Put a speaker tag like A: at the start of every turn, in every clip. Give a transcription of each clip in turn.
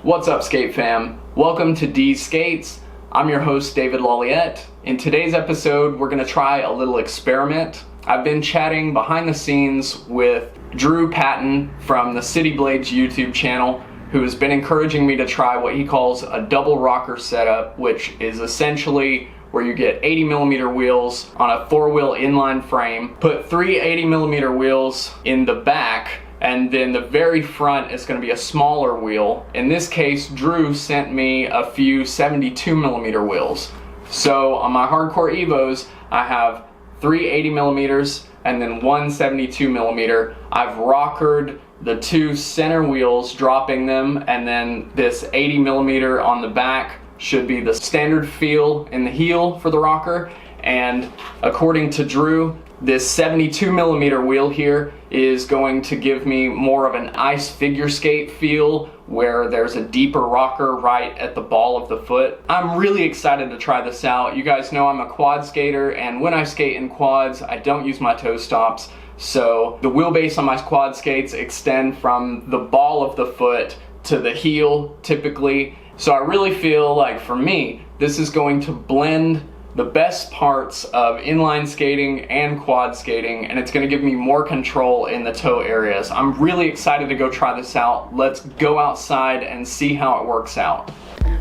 A: What's up, skate fam? Welcome to D's Skates. I'm your host, David Laliette. In today's episode, we're gonna try a little experiment. I've been chatting behind the scenes with Drew Patton from the City Blades YouTube channel, who has been encouraging me to try what he calls a double rocker setup, which is essentially where you get 80mm wheels on a 4-wheel inline frame, put 3 80mm wheels in the back, and then the very front is going to be a smaller wheel. In this case, Drew sent me a few 72mm wheels. So on my hardcore Evos, I have 3 80mm and then one 72mm. I've rockered the 2 center wheels, dropping them, and then this 80mm on the back should be the standard feel in the heel for the rocker. And according to Drew, this 72mm wheel here is going to give me more of an ice figure skate feel, where there's a deeper rocker right at the ball of the foot. I'm really excited to try this out. You guys know I'm a quad skater, and when I skate in quads, I don't use my toe stops. So the wheelbase on my quad skates extend from the ball of the foot to the heel typically. So I really feel like, for me, this is going to blend the best parts of inline skating and quad skating, and it's going to give me more control in the toe areas. I'm really excited to go try this out. Let's go outside and see how it works out.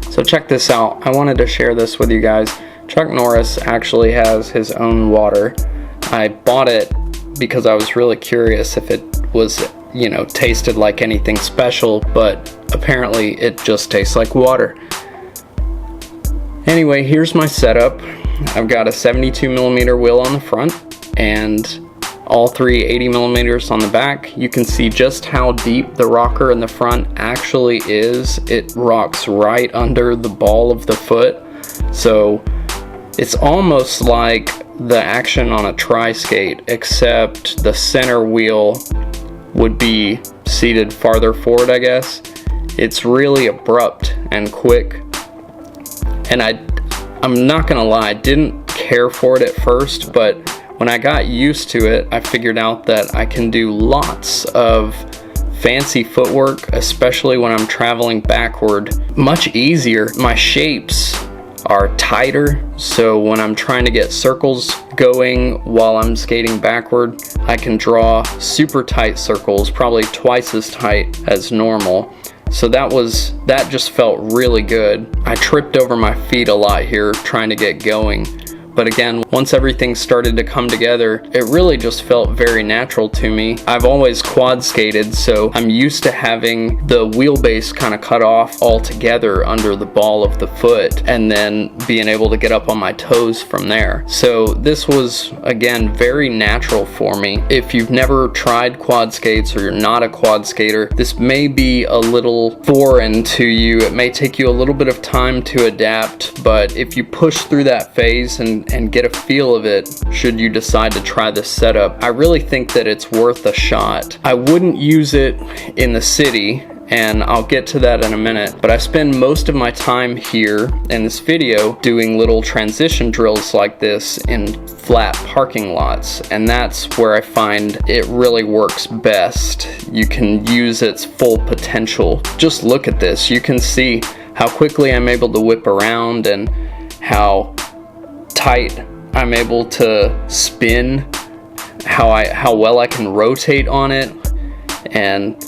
A: So check this out. I wanted to share this with you guys. Chuck Norris actually has his own water. I bought it because I was really curious if it was, tasted like anything special, but apparently it just tastes like water. Anyway, here's my setup. I've got a 72mm wheel on the front and all 3 80mm on the back. You can see just how deep the rocker in the front actually is. It rocks right under the ball of the foot. So it's almost like the action on a tri-skate, except the center wheel would be seated farther forward, I guess. It's really abrupt and quick. And I'm not gonna lie, I didn't care for it at first, but when I got used to it, I figured out that I can do lots of fancy footwork, especially when I'm traveling backward, much easier. My shapes are tighter, so when I'm trying to get circles going while I'm skating backward, I can draw super tight circles, probably twice as tight as normal. So that just felt really good. I tripped over my feet a lot here trying to get going. But again, once everything started to come together, it really just felt very natural to me. I've always quad skated, so I'm used to having the wheelbase kind of cut off altogether under the ball of the foot, and then being able to get up on my toes from there. So this was, again, very natural for me. If you've never tried quad skates or you're not a quad skater, this may be a little foreign to you. It may take you a little bit of time to adapt, but if you push through that phase and get a feel of it, should you decide to try this setup, I really think that it's worth a shot. I wouldn't use it in the city, and I'll get to that in a minute, but I spend most of my time here in this video doing little transition drills like this in flat parking lots, and that's where I find it really works best. You can use its full potential. Just look at this. You can see how quickly I'm able to whip around and how tight I'm able to spin, how well I can rotate on it, and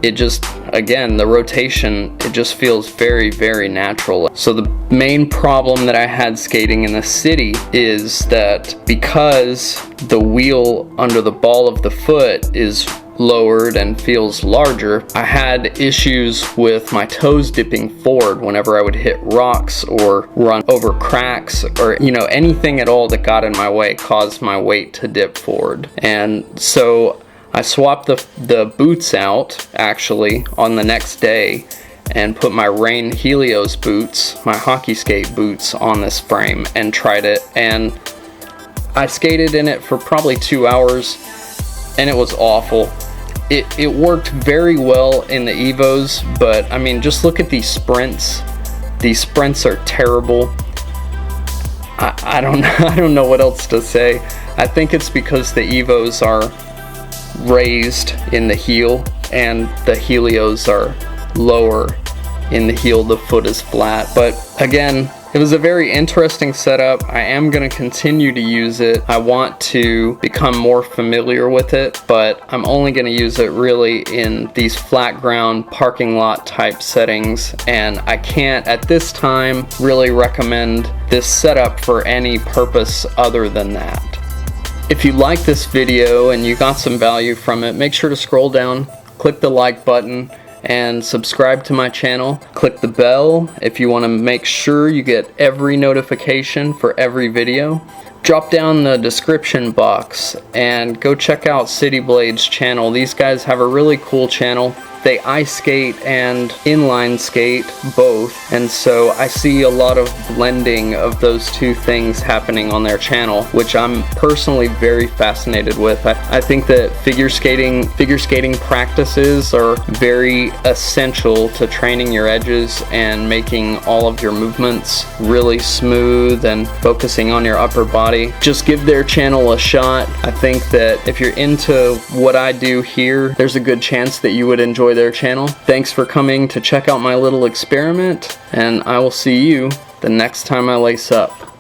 A: it just, again, the rotation, it just feels very, very natural. So the main problem that I had skating in the city is that because the wheel under the ball of the foot is lowered and feels larger, I had issues with my toes dipping forward whenever I would hit rocks or run over cracks, or anything at all that got in my way caused my weight to dip forward. And so I swapped the boots out actually on the next day and put my Rain Helios boots, my hockey skate boots, on this frame and tried it, and I skated in it for probably 2 hours and it was awful. It worked very well in the Evos, but I mean, just look at these sprints. These sprints are terrible. I don't know what else to say. I think it's because the Evos are raised in the heel and the Helios are lower in the heel the foot is flat. But again, it was a very interesting setup. I am going to continue to use it. I want to become more familiar with it, but I'm only going to use it really in these flat ground parking lot type settings, and I can't at this time really recommend this setup for any purpose other than that. If you like this video and you got some value from it, make sure to scroll down, click the like button, and subscribe to my channel. Click the bell if you want to make sure you get every notification for every video. Drop down the description box and go check out City Blade's channel. These guys have a really cool channel. They ice skate and inline skate both, and so I see a lot of blending of those two things happening on their channel, which I'm personally very fascinated with. I think that figure skating practices are very essential to training your edges and making all of your movements really smooth and focusing on your upper body. Just give their channel a shot. I think that if you're into what I do here, there's a good chance that you would enjoy their channel. Thanks for coming to check out my little experiment, and I will see you the next time I lace up.